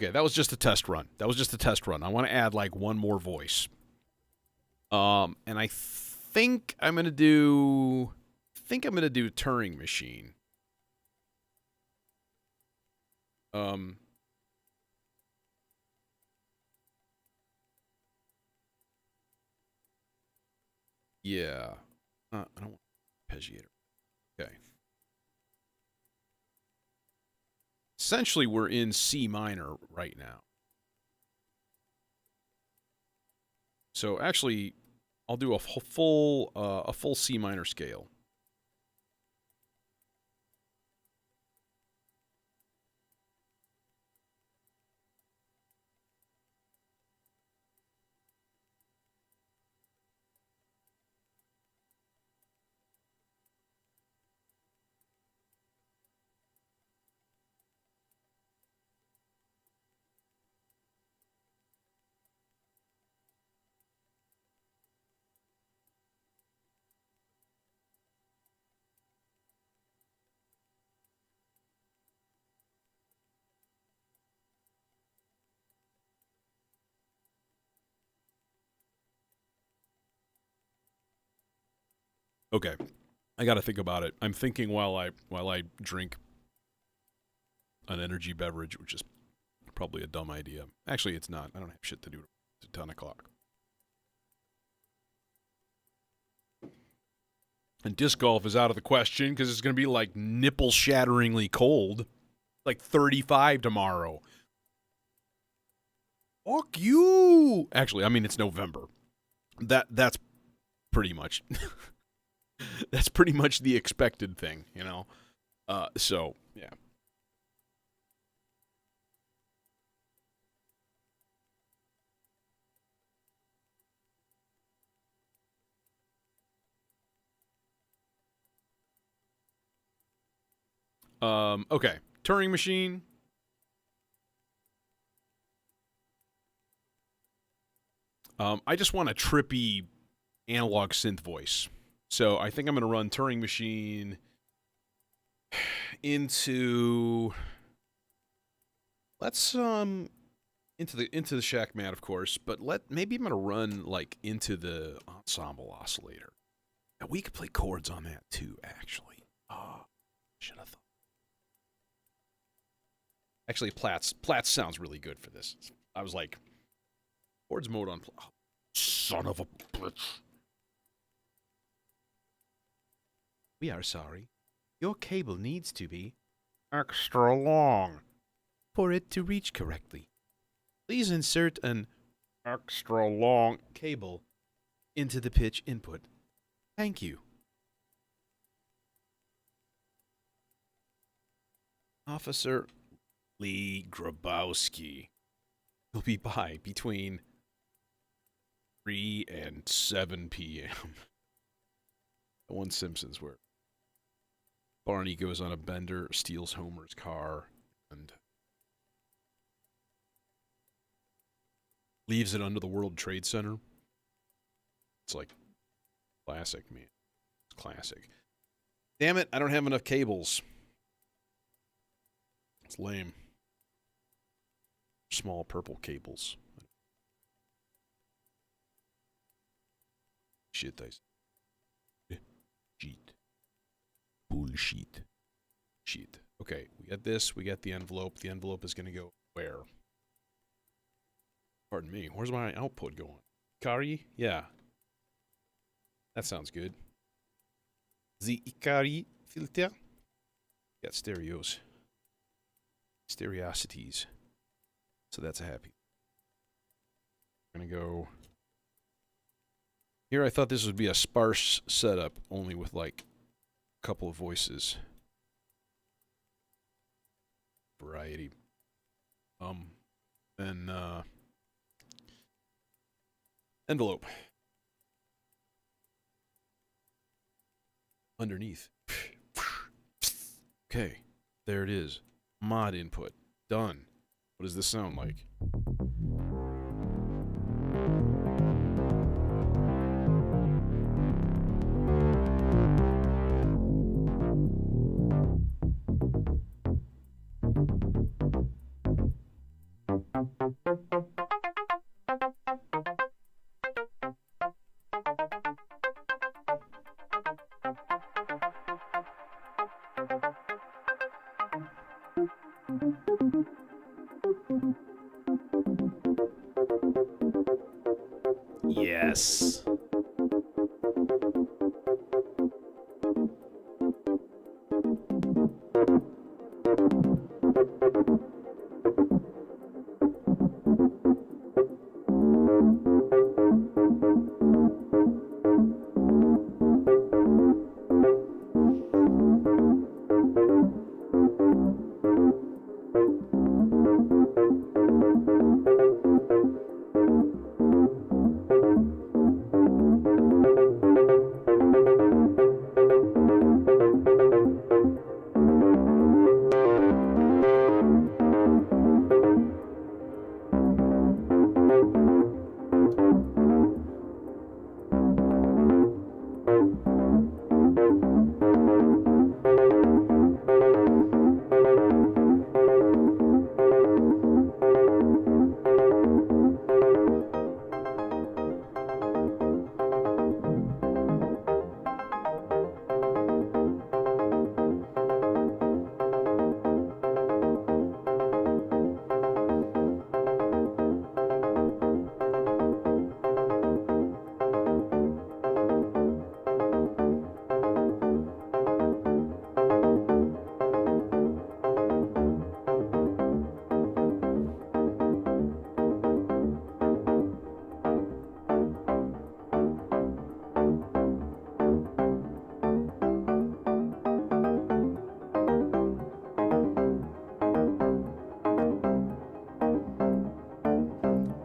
Speaker 1: Okay, that was just a test run. That was just a test run. I want to add like one more voice. And I think I'm gonna do. Turing Machine. Yeah. I don't want arpeggiator. Okay. Essentially, we're in C minor right now. So actually, I'll do a full C minor scale. Okay. I got to think about it. I'm thinking while I drink an energy beverage, which is probably a dumb idea. Actually, it's not. I don't have shit to do at 10 o'clock. And disc golf is out of the question because it's going to be like nipple-shatteringly cold. Like 35 tomorrow. Fuck you! Actually, I mean, it's November. That's pretty much... that's pretty much the expected thing, you know? So, yeah. Okay. Turing Machine. I just want a trippy analog synth voice. So I think I'm going to run Turing Machine into... Let's, into the Shack Mat, of course, but maybe I'm going to run, like, into the ensemble oscillator. And we could play chords on that, too, actually. Oh, should have thought. Actually, Platts sounds really good for this. I was like, chords mode on... Oh, son of a bitch. We are sorry. Your cable needs to be extra long for it to reach correctly. Please insert an extra long cable into the pitch input. Thank you. Officer Lee Grabowski will be by between 3 and 7 p.m. One Simpsons where Barney goes on a bender, steals Homer's car, and leaves it under the World Trade Center. It's like classic, man. It's classic. Damn it, I don't have enough cables. It's lame. Small purple cables. Shit, I say. Cheat. Bullshit. Shit. Okay, we got this. We got the envelope. The envelope is going to go where? Pardon me. Where's my output going? Ikari? Yeah. That sounds good. The Ikari filter. Got stereos. Stereosities. So that's a happy. I'm going to go... Here I thought this would be a sparse setup, only with like a couple of voices. Variety. Then envelope. Underneath. Okay, there it is. Mod input. Done. What does this sound like? Yes.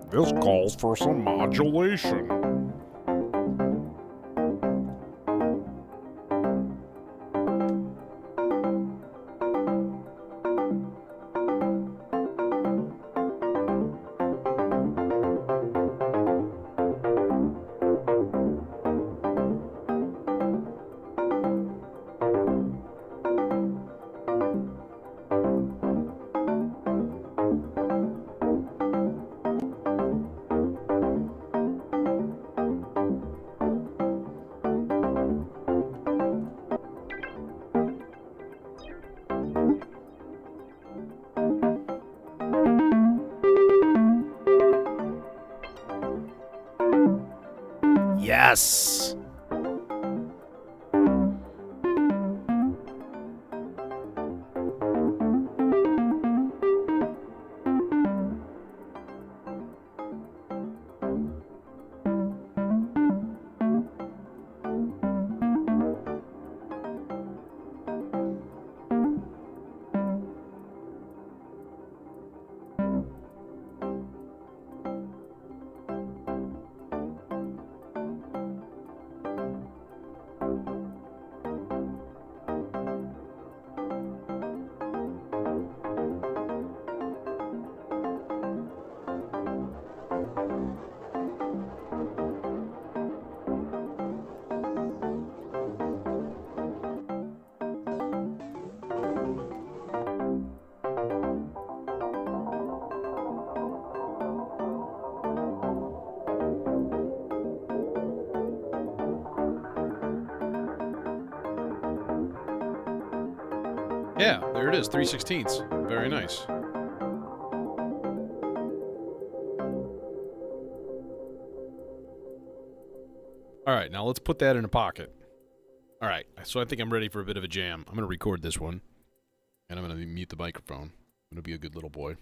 Speaker 2: This calls for some modulation.
Speaker 1: Yes. Yeah, there it is, 3/16. Very nice. All right, now let's put that in a pocket. All right, so I think I'm ready for a bit of a jam. I'm going to record this one, and I'm going to mute the microphone. I'm going to be a good little boy.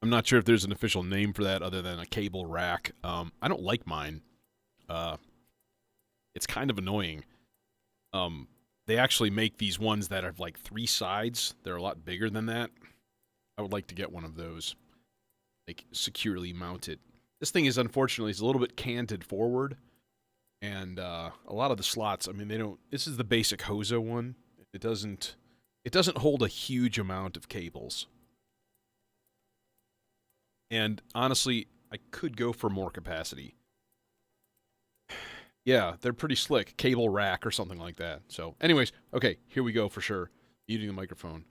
Speaker 1: I'm not sure if there's an official name for that other than a cable rack. I don't like mine. Uh, it's kind of annoying. They actually make these ones that have like 3 sides. They're a lot bigger than that. I would like to get one of those, like securely mounted. This thing is unfortunately it's a little bit canted forward, and a lot of the slots. I mean, they don't. This is the basic Hosa one. It doesn't. It doesn't hold a huge amount of cables. And honestly, I could go for more capacity. Yeah, they're pretty slick. Cable rack or something like that. So, anyways, okay, here we go for sure. Muting the microphone.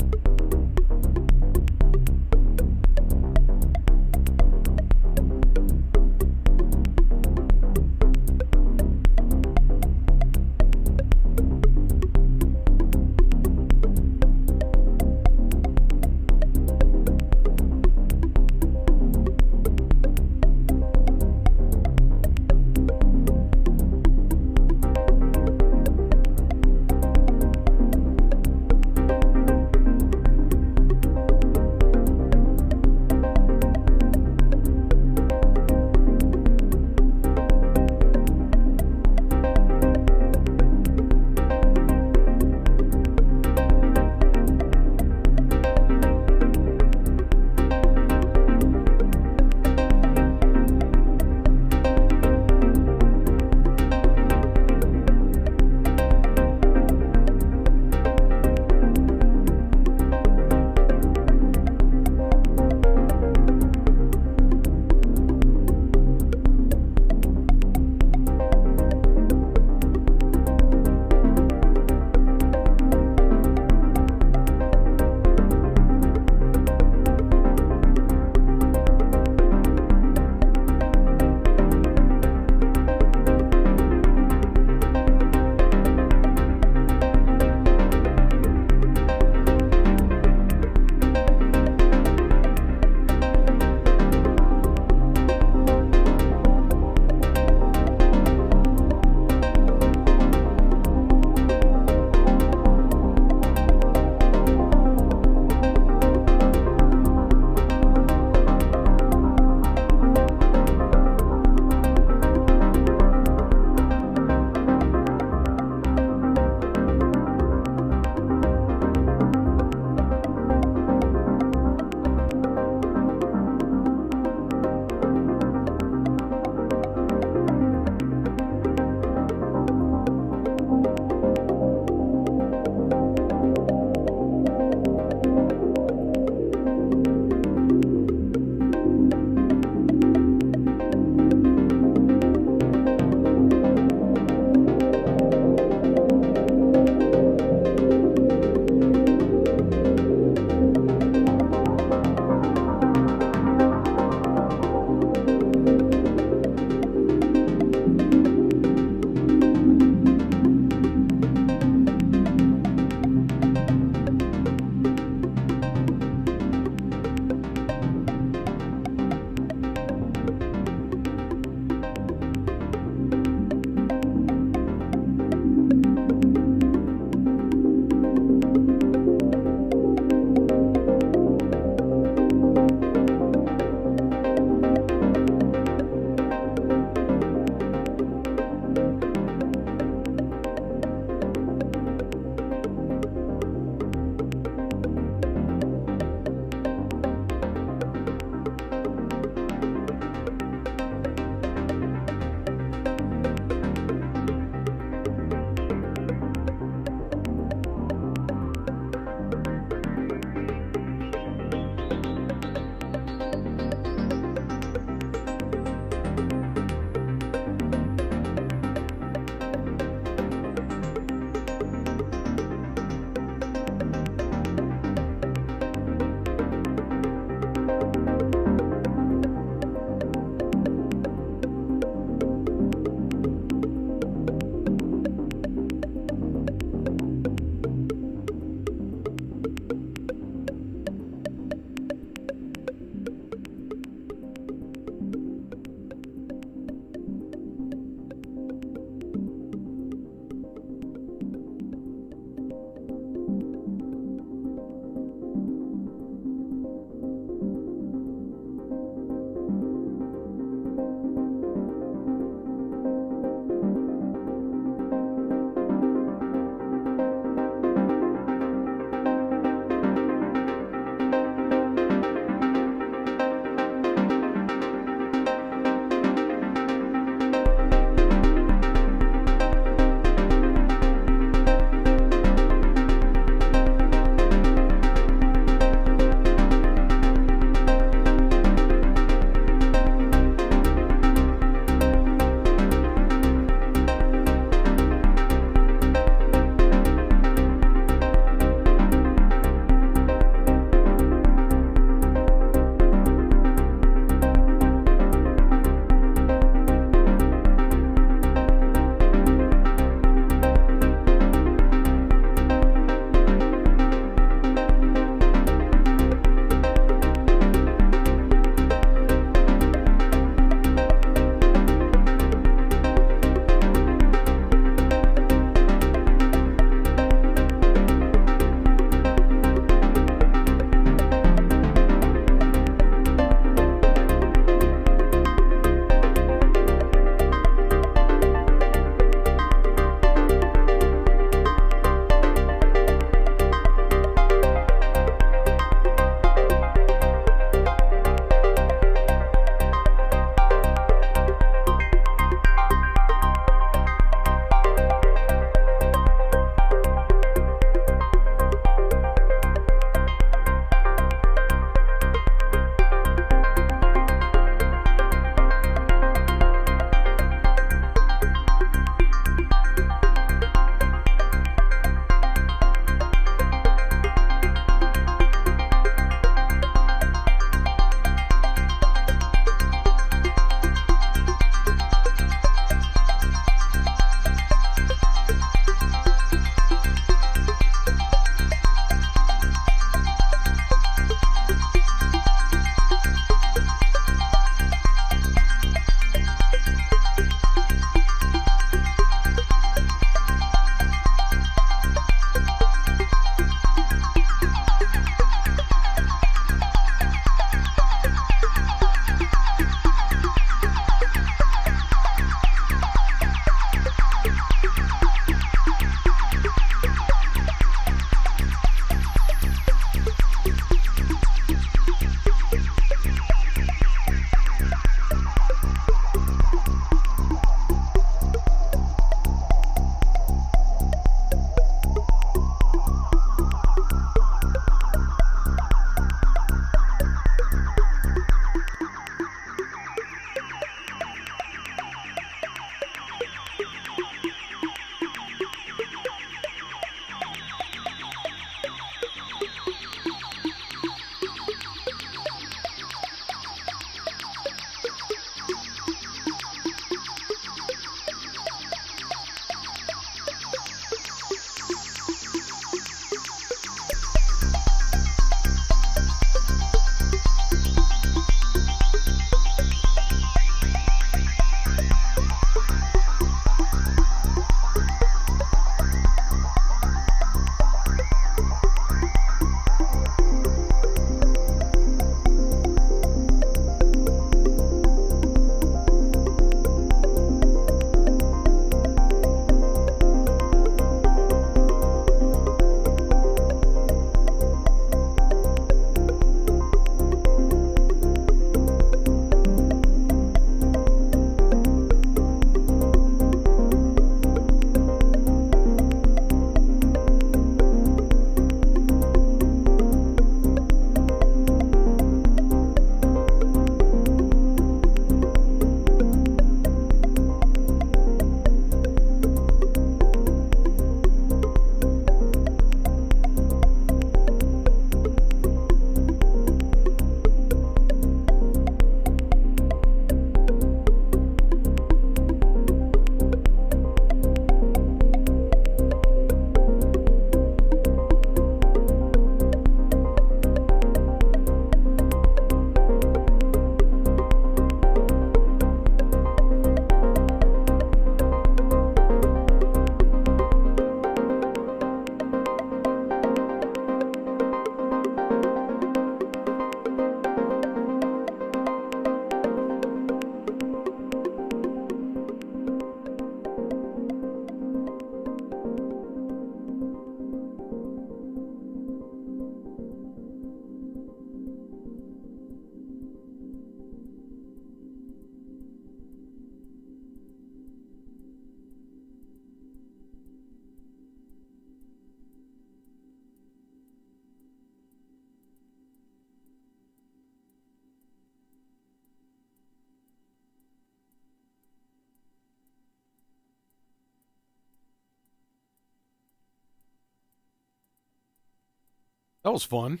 Speaker 1: That was fun.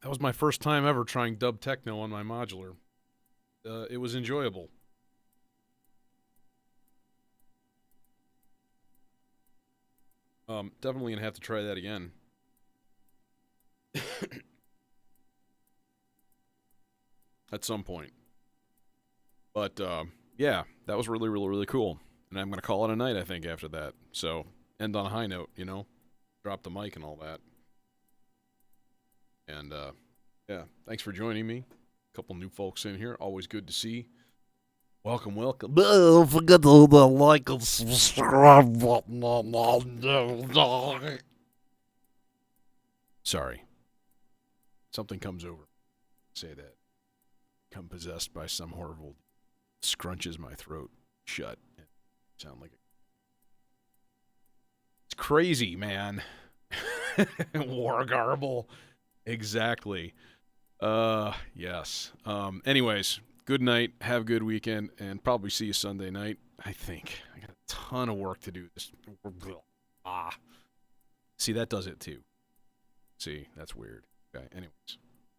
Speaker 1: That was my first time ever trying dub techno on my modular. It was enjoyable. Definitely gonna have to try that again. At some point. But yeah, that was really, really, really cool. And I'm gonna call it a night, I think, after that. So end on a high note, you know, drop the mic and all that. And yeah, thanks for joining me. A couple new folks in here, always good to see. Welcome, welcome.
Speaker 2: Don't forget to hit the like and subscribe button.
Speaker 1: Sorry. Something comes over. Say that. Come possessed by some horrible scrunches my throat shut. Sound like it's crazy, man. War garble. Exactly. Yes. Anyways, good night. Have a good weekend, and probably see you Sunday night. I think I got a ton of work to do. See, that does it too. See, that's weird. Okay. Anyways.